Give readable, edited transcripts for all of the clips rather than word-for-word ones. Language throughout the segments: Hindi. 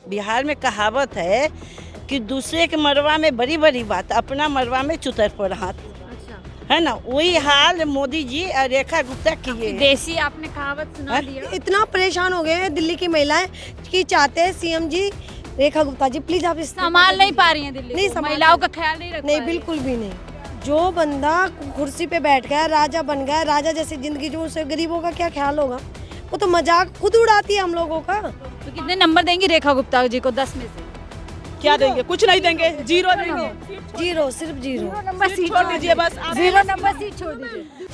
बिहार में कहावत है कि दूसरे के मरवा में बड़ी बड़ी बात, अपना मरवा में चुतर पर हाथ, अच्छा, है ना। वही हाल मोदी जी और रेखा गुप्ता किए हैं। देसी आपने कहावत सुना हैं? दिया। इतना परेशान हो गए हैं दिल्ली की महिलाएं कि चाहते हैं सीएम जी रेखा गुप्ता जी प्लीज आप इस्तीफा संभाल दे नहीं पा रही हैं दिल्ली नहीं को, संभाल महिलाओं पा- का ख्याल नहीं रख नहीं पा रही बिल्कुल भी नहीं। जो बंदा कुर्सी पे बैठ गया, राजा बन गया, राजा जैसी जिंदगी जो, उसे गरीबों का क्या ख्याल होगा। वो तो मजाक खुद उड़ाती है हम लोगों का। है। तो कितने नंबर देंगी रेखा गुप्ता जी को 10 में से? क्या देंगे? कुछ नहीं देंगे, जीरो देंगे। जीरो, सिर्फ जीरो। नंबर सीट छोड़ दीजिए बस, आप 0 नंबर सीट छोड़ दीजिए।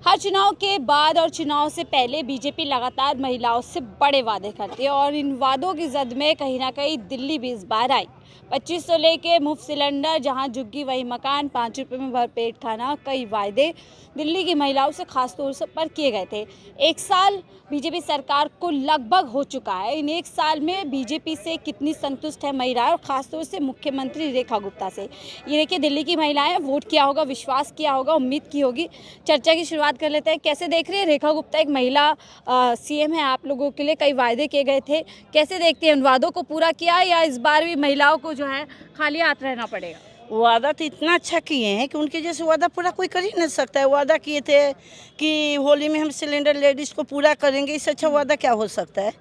हर चुनाव के बाद और चुनाव से पहले बीजेपी लगातार महिलाओं से बड़े वादे करती है और इन वादों की जद में कहीं ना कहीं दिल्ली भी इस बार आई। 2500 लेके मुफ्त सिलेंडर, जहां झुग्गी वही मकान, 5 रुपये में भरपेट खाना, कई वायदे दिल्ली की महिलाओं से खास तौर पर किए गए थे। एक साल बीजेपी सरकार को लगभग हो चुका है। इन एक साल में बीजेपी से कितनी संतुष्ट है महिलाएं और खासतौर से मुख्यमंत्री रेखा गुप्ता से, ये देखिए दिल्ली की महिलाएं वोट किया होगा, विश्वास किया होगा, उम्मीद की होगी। चर्चा की शुरुआत कर लेते हैं। कैसे देख रही है रेखा गुप्ता, एक महिला सीएम है, आप लोगों के लिए कई वायदे किए गए थे, कैसे देखते हैं उन वादों को पूरा किया या इस बार भी महिलाओं को जो है खाली हाथ रहना पड़ेगा? वादा तो इतना अच्छा किए हैं कि उनके जैसे वादा पूरा कोई कर ही नहीं सकता है। वादा किए थे कि होली में हम सिलेंडर लेडीज़ को पूरा करेंगे, इससे अच्छा वादा क्या हो सकता है।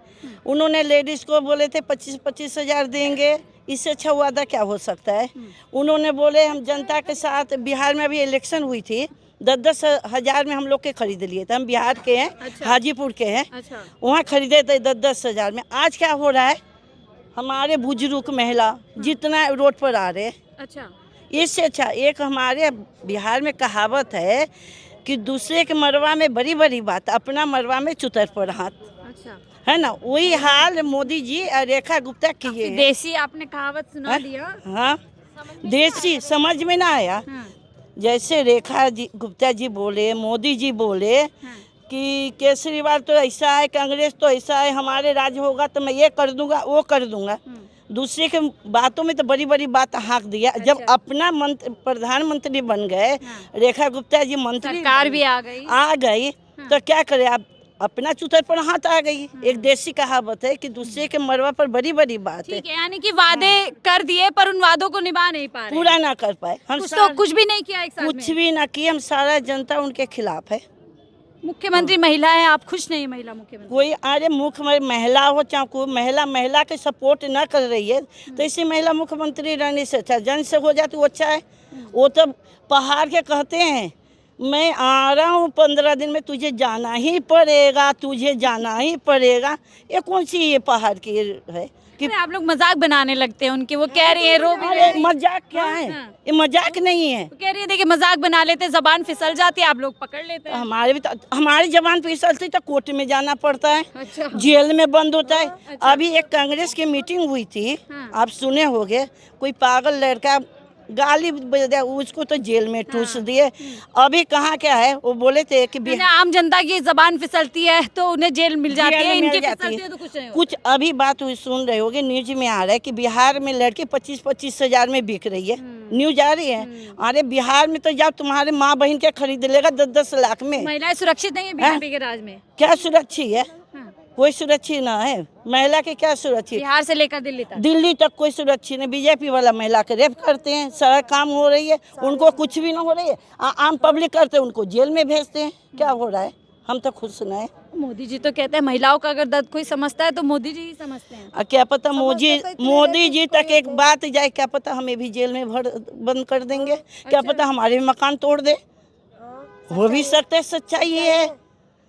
उन्होंने लेडीज़ को बोले थे 25-25 हज़ार देंगे, इससे अच्छा वादा क्या हो सकता है। उन्होंने बोले हम जनता के साथ, बिहार में अभी इलेक्शन हुई थी, 10-10 हज़ार में हम लोग के खरीद लिए थे। हम बिहार के हैं, अच्छा। हाजीपुर के हैं, अच्छा, वहाँ खरीदे थे 10-10 हज़ार में। आज क्या हो रहा है, हमारे बुजुर्ग महिला जितना रोड पर आ रहे हैं, अच्छा, इससे अच्छा एक हमारे बिहार में कहावत है कि दूसरे के मरवा में बड़ी बड़ी बात, अपना मरवा में चुतर पर हाथ, अच्छा। है ना। वही हाल मोदी जी और रेखा गुप्ता किए हैं। देसी आपने कहावत सुना हैं? दिया। हाँ, देसी समझ में ना आया। हाँ, जैसे रेखा जी गुप्ता जी बोले, मोदी जी बोले हाँ। कि केजरीवाल तो ऐसा है, कांग्रेस तो ऐसा है, हमारे राज्य होगा तो मैं ये कर दूंगा, वो कर दूंगा। दूसरे के बातों में तो बड़ी बड़ी बात हाँक दिया। जब अच्छा। अपना प्रधानमंत्री बन गए, हाँ। रेखा गुप्ता जी मंत्री सरकार भी आ गई। आ गई, तो क्या करे आप, अपना चुतर पर हाथ आ गई। एक देसी कहावत है कि दूसरे के मरवा पर बड़ी बड़ी बात है, ठीक है, यानी कि वादे कर दिए पर उन वादों को निभा नहीं पा रहे। पूरा ना कर पाए। हम कुछ तो कुछ भी नहीं किया एक साल कुछ में। भी ना किए, हम सारा जनता उनके खिलाफ है। मुख्यमंत्री महिला है, आप खुश नहीं महिला मुख्यमंत्री? कोई अरे मुख्य महिला हो चाहे कोई महिला के सपोर्ट ना कर रही है तो इसी महिला मुख्यमंत्री रहने से अच्छा, जन से हो जाए तो वो अच्छा है। वो तो पहाड़ के कहते हैं मैं आ रहा हूँ 15 दिन में, तुझे जाना ही पड़ेगा, तुझे जाना ही पड़ेगा। ये कौन सी ये पहाड़ की है कि अरे आप लोग मजाक बनाने लगते हैं उनके, वो कह रही है रो भी रही अरे है। मजाक क्या है, ये मजाक नहीं है। वो कह रही है देखिए मजाक बना लेते, जबान फिसल जाती है, आप लोग पकड़ लेते हैं। हमारे भी तो, हमारी जबान फिसलती तो कोर्ट में जाना पड़ता है, अच्छा। जेल में बंद होता है। अभी एक कांग्रेस की मीटिंग हुई थी, हाँ। आप सुने होंगे, कोई पागल लड़का गाली दे दिया, उसको तो जेल में ठूस दिए। अभी कहाँ क्या है, वो बोले थे कि यानी आम जनता की जबान फिसलती है तो उन्हें जेल मिल जाती जेल है, में इनकी मिल जाती फिसलती है। है तो कुछ नहीं होता। कुछ अभी बात हुई, सुन रहे होगे, न्यूज में आ रहा है कि बिहार में लड़की 25-25 हज़ार में बिक रही है। न्यूज आ रही है। अरे बिहार में तो जब तुम्हारे माँ बहन के खरीद लेगा 10-10 लाख में, महिलाएं सुरक्षित नहीं है बीजेपी के राज में। क्या सुरक्षित है? हाँ। कोई सुरक्षित ना है महिला के, क्या सुरक्षित। बिहार से लेकर दिल्ली तक। दिल्ली तक कोई सुरक्षित नहीं। बीजेपी वाला महिला के रेप करते हैं, सारा काम हो रही है, उनको कुछ भी ना हो रही है। आम पब्लिक करते हैं, उनको जेल में भेजते हैं। क्या हो रहा है, हम तो खुद सुना है। मोदी जी तो कहते हैं महिलाओं का अगर दर्द कोई समझता है तो मोदी जी ही समझते हैं। क्या पता मोदी जी तक एक बात जाए, क्या पता हमें भी जेल में बंद कर देंगे। क्या पता हमारे भी मकान तोड़ दे, हो भी सकता है। सच्चाई ये है,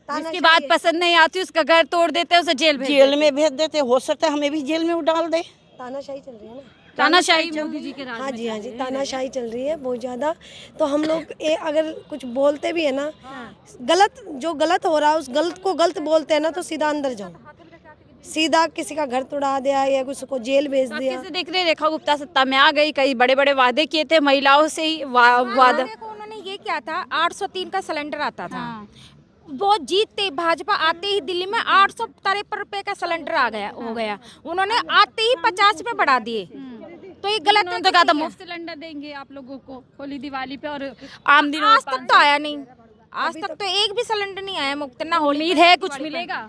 जिसकी बात पसंद नहीं आती उसका घर तोड़ देते हैं, उसे जेल भेज देते हैं। जेल में भेज देते। हो सकता है हमें भी जेल में डाल दे। तानाशाही चल रही है ना। तानाशाही मोदी जी के राज हाँ में जी, हाँ चल जी, रही है। तानाशाही चल रही है बहुत ज़्यादा। तो हम लोग अगर कुछ बोलते भी है ना, गलत जो गलत हो रहा है उस गलत को गलत बोलते हैं ना, तो सीधा अंदर जाओ, सीधा किसी का घर तोड़ा दिया या उसको जेल भेज तो दिया। कैसे देख रहे हैं रेखा गुप्ता सत्ता में आ गई, कई बड़े बड़े वादे किए थे महिलाओं से ही वादा। देखो उन्होंने ये किया था, 803 का सिलेंडर आता था। हाँ। वो जीतते भाजपा आते ही दिल्ली में 853 रुपए का सिलेंडर आ गया हो गया। उन्होंने आते ही 50 में बढ़ा दिए। तो ये गलत उन्होंने तो कहा था मुफ्त सिलेंडर देंगे आप लोगों को होली दिवाली पे और आम दिनों आज तक तो आया नहीं। आज तक तो एक भी सिलेंडर नहीं आया मुफ्त ना। उम्मीद है कुछ मिलेगा?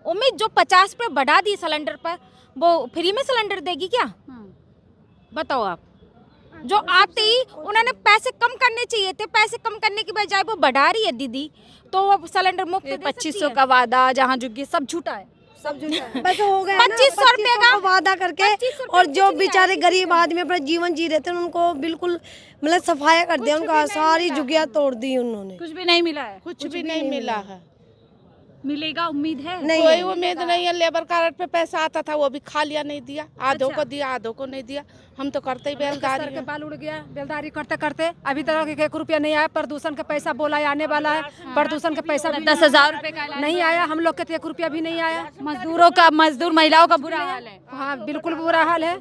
उम्मीद जो 50 पे बढ़ा दी सिलेंडर पर, वो फ्री में सिलेंडर देगी क्या? बताओ आप। जो आते ही उन्होंने पैसे कम करने चाहिए थे, पैसे कम करने की बजाय वो बढ़ा रही है दीदी, तो वो सिलेंडर मुफ्त दे सकती 2500 है। का वादा जहाँ जुगी सब झूठा है। बस हो गया 2500 रुपए का वादा करके, 2500 और जो कुछ नहीं बेचारे गरीब आदमी अपना जीवन जी रहे थे उनको बिल्कुल मतलब सफाया कर दिया, उनका सारी जुगिया तोड़ दी उन्होंने। कुछ भी नहीं मिला है। कुछ भी नहीं मिला है। मिलेगा उम्मीद है? कोई उम्मीद नहीं है। लेबर कार्ड पे पैसा आता था वो भी खा लिया, नहीं दिया। आधों को दिया, आधों को नहीं दिया। हम तो करते ही बेलदारी के हैं। बाल उड़ गया, बेलदारी करते करते अभी तक 1 रुपया नहीं आया। प्रदूषण का पैसा बोला है आने वाला है, प्रदूषण का पैसा भी 10,000 रुपए का नहीं आया। हम लोग के तो 1 रुपया भी नहीं आया। मजदूर महिलाओं का बुरा हाल है। हाँ बिल्कुल बुरा हाल है।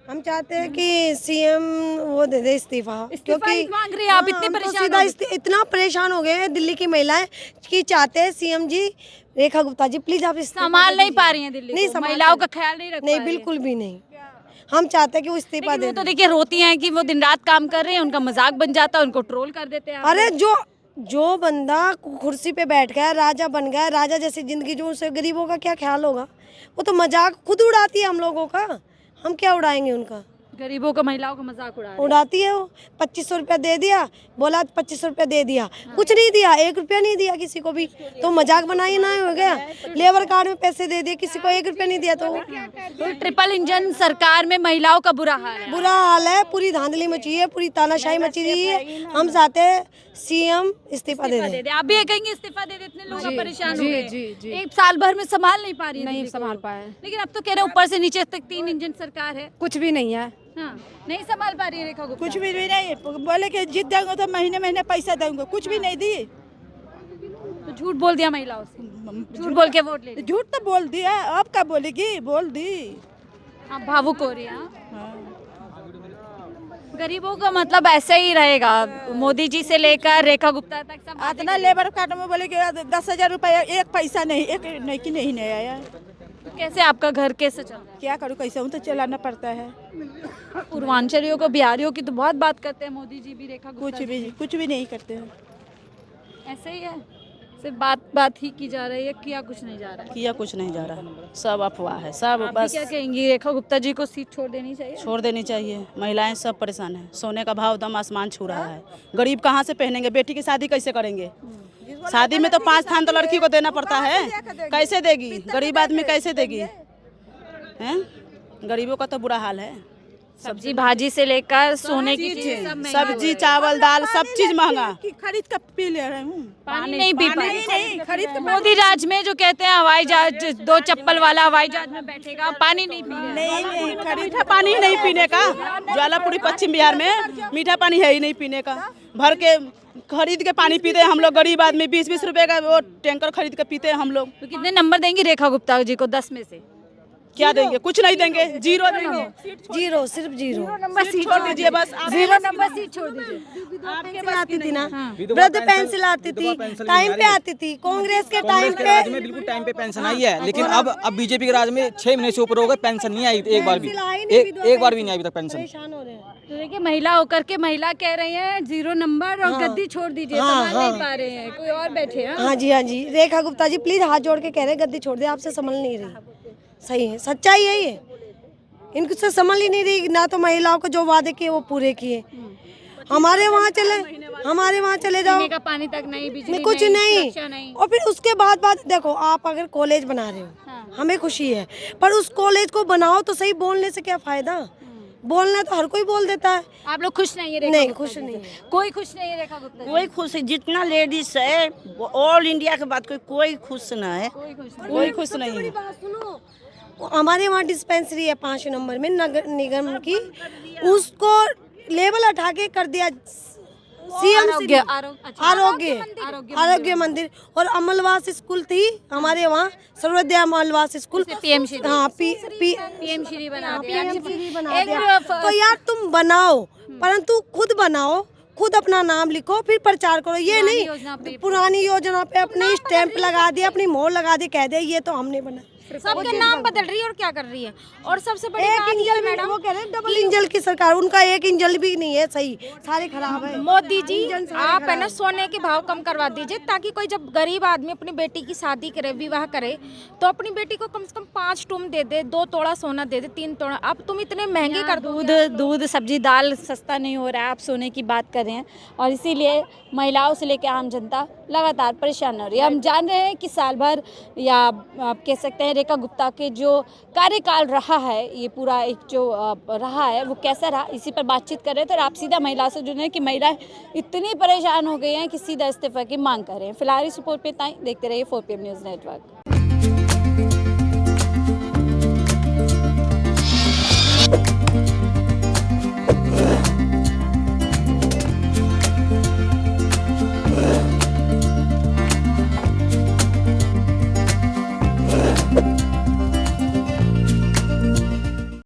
हम चाहते हैं कि सीएम वो दे दे इस्तीफा, क्योंकि मांग रही है आप, इतने हम तो परेशान सीधा हो गए। इतना परेशान हो गए हैं दिल्ली की महिलाएं कि चाहते हैं सीएम जी, रेखा गुप्ता जी प्लीज आप इस्तीफा संभाल दे नहीं दीजिए। पा रही हैं दिल्ली नहीं को, संभाल महिलाओं पा का रही। ख्याल नहीं रख नहीं पा रही हैं। बिल्कुल भी नहीं। हम चाहते हैं कि वो इस्तीफा लेकिन दे वो तो दें। देखिए रोती हैं कि वो दिन रात काम कर रहे हैं, उनका मजाक बन जाता है, उनको ट्रोल कर देते हैं आप। अरे जो बंदा कुर्सी पे बैठ गया, राजा बन गया, राजा जैसी जिंदगी, जो उसे गरीबों का क्या ख्याल होगा? वो तो मजाक खुद उड़ाती है हम लोगों का, हम क्या उड़ाएंगे उनका? गरीबों का, महिलाओं का मजाक उड़ा रहे हैं। उड़ाती है वो। 2500 रुपया दे दिया, बोला 2500 रुपया दे दिया, कुछ नहीं दिया, 1 रुपया नहीं दिया किसी को भी, तो मजाक बनाई ना हो गया। लेबर कार्ड में पैसे दे दिए, किसी को 1 रुपया नहीं दिया, तो ट्रिपल इंजन सरकार में महिलाओं का बुरा हाल है। बुरा हाल है। पूरी धांधली मची है, पूरी तानाशाही मची रही है। हम चाहते हैं सीएम इस्तीफा दे दे दे। दे। आप भी ये कहेंगे इस्तीफा दे दे, इतने लोग अब परेशान हो जी, गए। जी, जी। एक साल भर में संभाल नहीं पा रही है नहीं दिल्ली को। संभाल पाए, लेकिन अब तो कह रहे हैं ऊपर से नीचे तक 3 इंजन सरकार है। कुछ भी नहीं है। हाँ, नहीं संभाल पा रही है रेखा गुप्ता। कुछ भी नहीं। बोले कि जीत देंगे तो महीने महीने पैसा देंगे, कुछ भी नहीं दी। तो झूठ बोल दिया महिलाओं से, झूठ बोल के वोट ले ली। झूठ तो बोल दिया, अब क्या बोलेगी? बोल दी। आप भावुक हो रही हैं। गरीबों का मतलब ऐसे ही रहेगा, मोदी जी से लेकर रेखा गुप्ता तक सब इतना लेबर कार्ड में बोले कि 10,000 रुपया एक पैसा नहीं, एक नहीं कि नहीं आया। तो कैसे आपका घर कैसे चल रहा है? क्या करूँ, कैसे हूँ तो चलाना पड़ता है। पूर्वांचलियों को, बिहारियों की तो बहुत बात करते हैं मोदी जी भी, रेखा गुप्ता कुछ भी नहीं करते हैं। ऐसे ही है, सिर्फ बात ही की जा रही है, किया कुछ नहीं जा रहा है। किया कुछ नहीं जा रहा है, सब अफवाह है, सब आप भी बस क्या कहेंगी, रेखा गुप्ता जी को सीट छोड़ देनी चाहिए? छोड़ देनी चाहिए। महिलाएं सब परेशान हैं, सोने का भाव दम आसमान छू रहा है। गरीब कहाँ से पहनेंगे? बेटी की शादी कैसे करेंगे? शादी में तो 5 थान तो लड़की को देना पड़ता है, कैसे देगी? गरीब आदमी कैसे देगी? हैं? गरीबों का तो बुरा हाल है। सब्जी भाजी से लेकर सोने की चीजें सब महंगी हो सब्जी, गई। चावल, दाल, सब चीज महंगा। कि खरीद कर पी ले रहे हूँ। पानी नहीं पी पा रही। नहीं खरीद कर मोदी राज में जो कहते हैं हवाई जहाज, 2 चप्पल वाला हवाई जहाज में बैठेगा, पानी नहीं पी रहे। नहीं खरीद। मीठा पानी ही नहीं पीने का। ज्वालापुरी पश्चिम बिहार में मीठा पानी है ही नहीं पीने का। भर के खरीद के पानी पीते हैं हम लोग, गरीब आदमी 20-20 रुपए का वो टैंकर खरीद के पीते हैं हम लोग। तो कितने नंबर देंगी रेखा गुप्ता जी को 10 में से? क्या देंगे? कुछ नहीं देंगे, 0 देंगे। जीरो, सिर्फ जीरो। सीट छोड़ दीजिए बस। 0 नंबर सीट छोड़ दीजिए। पेंसिल आती थी ना, वृद्ध पेंसिल आती थी, टाइम पे आती थी। कांग्रेस के टाइम के राज पे में बिल्कुल टाइम पे पेंशन आई है, लेकिन अब बीजेपी के राज में 6 महीने से ऊपर हो गए, पेंशन नहीं आई एक बार भी। एक बार भी नहीं आई अभी तक पेंशन। परेशान हो रहे हैं। तो देखिए, महिला होकर के महिला कह रही है 0 नंबर और गद्दी छोड़ दीजिए, संभाल नहीं पा रहे हैं, कोई और बैठे हैं। हाँ जी, हाँ जी। रेखा गुप्ता जी प्लीज हाथ जोड़ के कह रहे हैं गद्दी छोड़ दे, आपसे संभल नहीं रही। सही है, सच्चाई है ये। इनसे संभल ही नहीं रही, ना तो महिलाओं को जो वादे किए वो पूरे किए। हमारे वहाँ चले जाओ, पीने का पानी तक नहीं, बिजली कुछ सुरक्षा नहीं। और फिर उसके बाद देखो, आप अगर कॉलेज बना रहे हो, हमें खुशी है, पर उस कॉलेज को बनाओ तो सही। बोलने से क्या फायदा? बोलना तो हर कोई बोल देता है। आप लोग खुश नहीं है रेखा नहीं, गुप्ता खुश जी नहीं से? कोई खुश नहीं है रेखा गुप्ता जी? कोई खुश है, जितना लेडीज है ऑल इंडिया के बात कोई खुश ना है, कोई खुश नहीं है। सुनो, हमारे वहाँ डिस्पेंसरी है 5 नंबर में नगर निगम की, उसको लेवल हटा के कर दिया सीएम आरोग्य मंदिर। और अमलवास स्कूल थी हमारे वहाँ, सर्वोदय अमलवास स्कूल, पीएम श्री। हाँ पीएम श्री बना दिया। बना दिया। तो यार तुम बनाओ, परंतु खुद बनाओ, खुद अपना नाम लिखो, फिर प्रचार करो। ये नहीं पुरानी योजना पे अपनी स्टैंप लगा दिया, अपनी मोहर लगा दी, कह दे ये तो हमने बनाया। सबके नाम बदल रही है और क्या कर रही है। और सबसे बड़ी एक बात ये इंजन है भी मैडम, वो कह रहे हैं डबल इंजन की सरकार, उनका एक इंजन भी नहीं है सही, सारे खराब है। मोदी जी इंजन सारे आप है खराब ना सोने के भाव कम करवा दीजिए, ताकि कोई जब गरीब आदमी अपनी बेटी की शादी करे, विवाह करे, तो अपनी बेटी को कम से कम 5 टूम दे दे, 2 तोड़ा सोना दे दे, 3 तोड़ा। अब तुम इतने महंगे कर दो। दूध सब्जी दाल सस्ता नहीं हो रहा है, आप सोने की बात कर रहे हैं, और इसीलिए महिलाओं से लेकर आम जनता लगातार परेशान हो रही है। हम जान रहे हैं कि साल भर या आप कह सकते हैं रेखा गुप्ता के जो कार्यकाल रहा है, ये पूरा एक जो रहा है वो कैसा रहा, इसी पर बातचीत कर रहे थे। और आप सीधा महिला से जुड़े हैं कि महिलाएं इतनी परेशान हो गई हैं कि सीधा इस्तीफा की मांग कर रहे हैं। फिलहाल इस रिपोर्ट पे इतना ही। देखते रहिए 4PM न्यूज़ नेटवर्क।